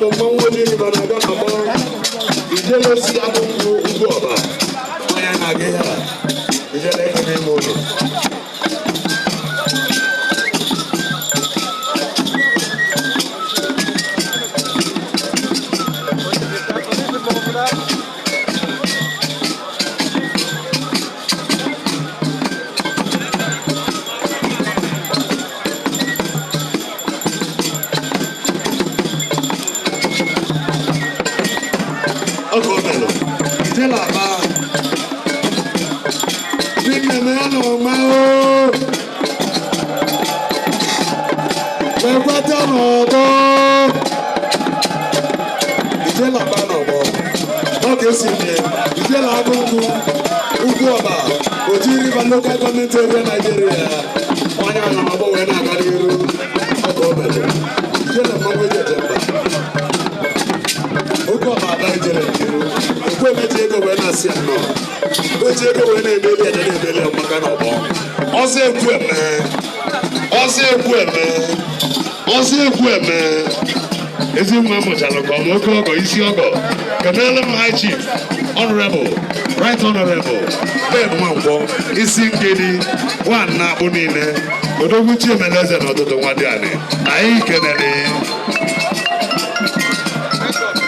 bụ mmanwụ Ojiriver na-aga na mọ Ijele si abụghị ugwu ọba onye na-aga ya Ijele ekene ime ụlọ Ojiriver local government area Nigeria. Onye ana mabo we na aga n'iru. Ogo omelu. Ijele mmanwụ ejejemba. Ogo ọba ada ijele n'iru. Okwe meji ego we na-asị anọ. Meji ego we na-emeli ede na-emeli ọmaka n'ọgbọ. Ọsọ ekwu eme. Ọsọ ekwu eme. Ọsọ ekwu eme. Ezi nwa mụchalụ ka ọmụ oke ọgọ isi ọgọ. Kenele m high chief. Honorable. Right Honorable. Ben Mwambo, isi ngedi, one na-akpụ niile, odogwu Chiemeleze n'ọtụtụ nwa dị anị. Anyị kenele